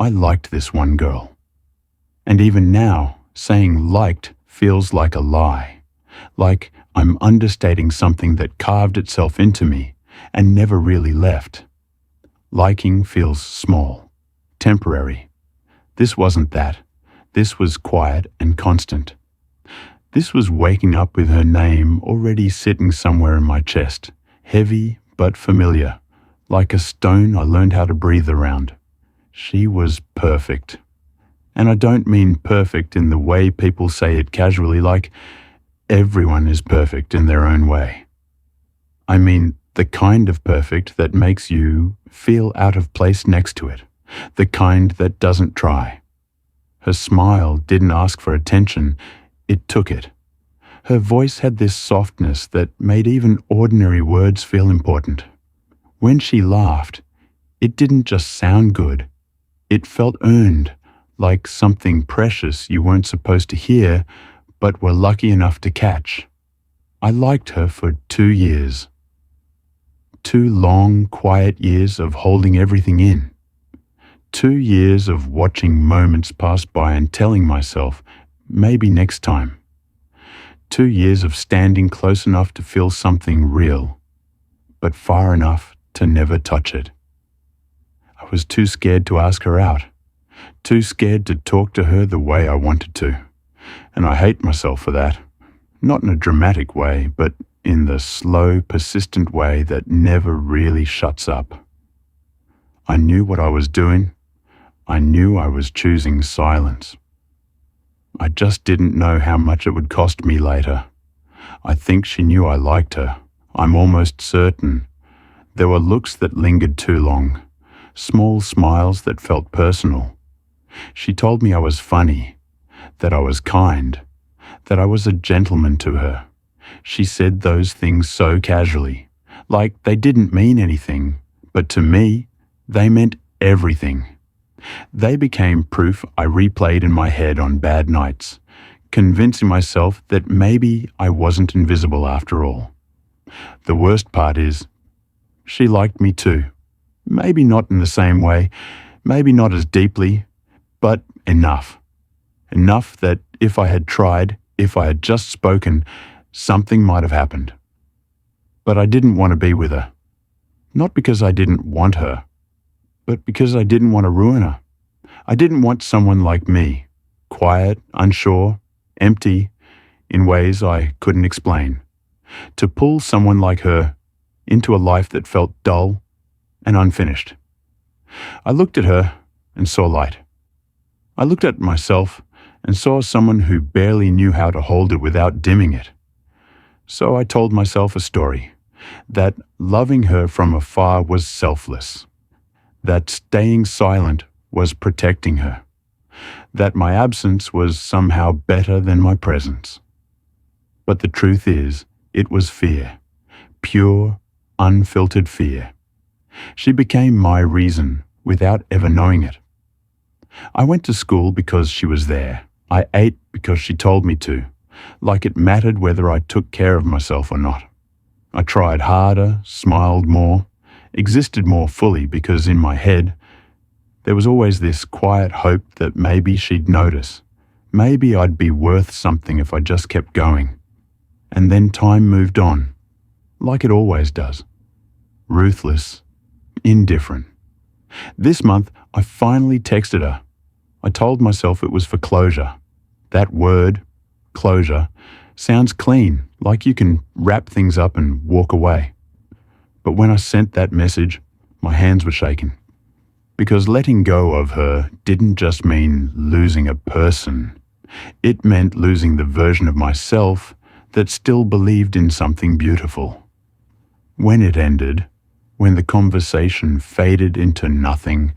I liked this one girl. And even now, saying liked feels like a lie, like I'm understating something that carved itself into me and never really left. Liking feels small, temporary. This wasn't that. This was quiet and constant. This was waking up with her name already sitting somewhere in my chest, heavy but familiar, like a stone I learned how to breathe around. She was perfect. And I don't mean perfect in the way people say it casually, like everyone is perfect in their own way. I mean the kind of perfect that makes you feel out of place next to it, the kind that doesn't try. Her smile didn't ask for attention, it took it. Her voice had this softness that made even ordinary words feel important. When she laughed, it didn't just sound good, it felt earned, like something precious you weren't supposed to hear, but were lucky enough to catch. I liked her for 2 years. 2 long, quiet years of holding everything in. 2 years of watching moments pass by and telling myself, maybe next time. 2 years of standing close enough to feel something real, but far enough to never touch it. I was too scared to ask her out, too scared to talk to her the way I wanted to. And I hate myself for that. Not in a dramatic way, but in the slow, persistent way that never really shuts up. I knew what I was doing. I knew I was choosing silence. I just didn't know how much it would cost me later. I think she knew I liked her. I'm almost certain. There were looks that lingered too long, small smiles that felt personal. She told me I was funny, that I was kind, that I was a gentleman to her. She said those things so casually, like they didn't mean anything, but to me, they meant everything. They became proof I replayed in my head on bad nights, convincing myself that maybe I wasn't invisible after all. The worst part is, she liked me too. Maybe not in the same way, maybe not as deeply, but enough. Enough that if I had tried, if I had just spoken, something might have happened. But I didn't want to be with her. Not because I didn't want her, but because I didn't want to ruin her. I didn't want someone like me, quiet, unsure, empty, in ways I couldn't explain, to pull someone like her into a life that felt dull and unfinished. I looked at her and saw light. I looked at myself and saw someone who barely knew how to hold it without dimming it. So I told myself a story, that loving her from afar was selfless, that staying silent was protecting her, that my absence was somehow better than my presence. But the truth is, it was fear, pure, unfiltered fear. She became my reason without ever knowing it. I went to school because she was there. I ate because she told me to, like it mattered whether I took care of myself or not. I tried harder, smiled more, existed more fully because in my head, there was always this quiet hope that maybe she'd notice. Maybe I'd be worth something if I just kept going. And then time moved on, like it always does. Ruthless, indifferent. This month, I finally texted her. I told myself it was for closure. That word, closure, sounds clean, like you can wrap things up and walk away. But when I sent that message, my hands were shaking. Because letting go of her didn't just mean losing a person. It meant losing the version of myself that still believed in something beautiful. When it ended, when the conversation faded into nothing,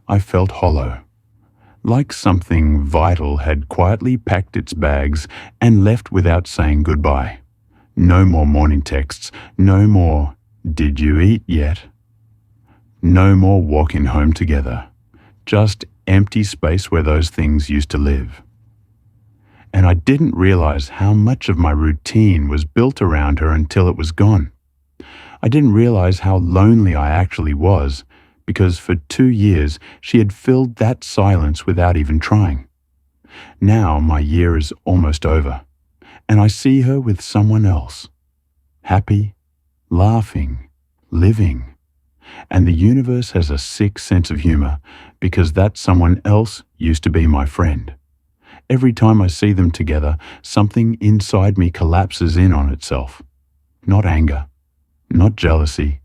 I felt hollow. Like something vital had quietly packed its bags and left without saying goodbye. No more morning texts, no more, "Did you eat yet?" No more walking home together, just empty space where those things used to live. And I didn't realize how much of my routine was built around her until it was gone. I didn't realize how lonely I actually was because for 2 years she had filled that silence without even trying. Now my year is almost over, and I see her with someone else, happy, laughing, living. And the universe has a sick sense of humor because that someone else used to be my friend. Every time I see them together, something inside me collapses in on itself. Not anger, not jealousy,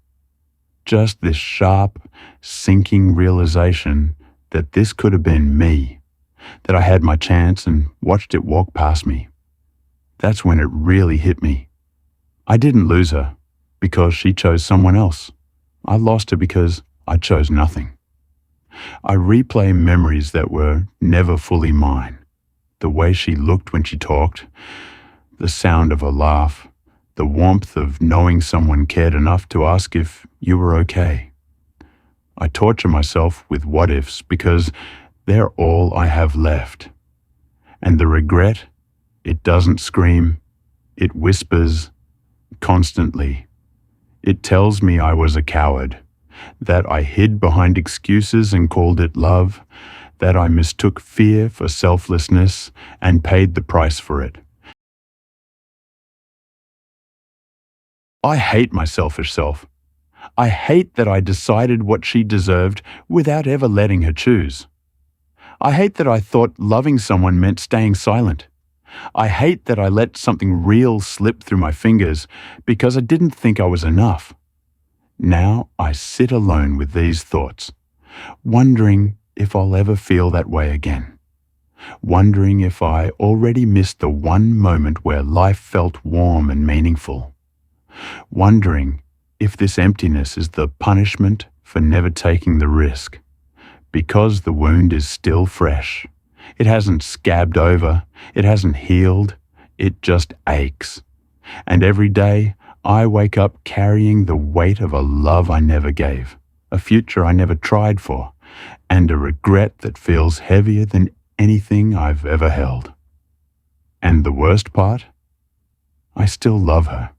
just this sharp, sinking realization that this could have been me, that I had my chance and watched it walk past me. That's when it really hit me. I didn't lose her because she chose someone else. I lost her because I chose nothing. I replay memories that were never fully mine. The way she looked when she talked, the sound of her laugh, the warmth of knowing someone cared enough to ask if you were okay. I torture myself with what-ifs because they're all I have left. And the regret, it doesn't scream, it whispers constantly. It tells me I was a coward, that I hid behind excuses and called it love, that I mistook fear for selflessness and paid the price for it. I hate my selfish self. I hate that I decided what she deserved without ever letting her choose. I hate that I thought loving someone meant staying silent. I hate that I let something real slip through my fingers because I didn't think I was enough. Now I sit alone with these thoughts, wondering if I'll ever feel that way again. Wondering if I already missed the one moment where life felt warm and meaningful. Wondering if this emptiness is the punishment for never taking the risk. Because the wound is still fresh. It hasn't scabbed over, it hasn't healed, it just aches. And every day I wake up carrying the weight of a love I never gave, a future I never tried for, and a regret that feels heavier than anything I've ever held. And the worst part? I still love her.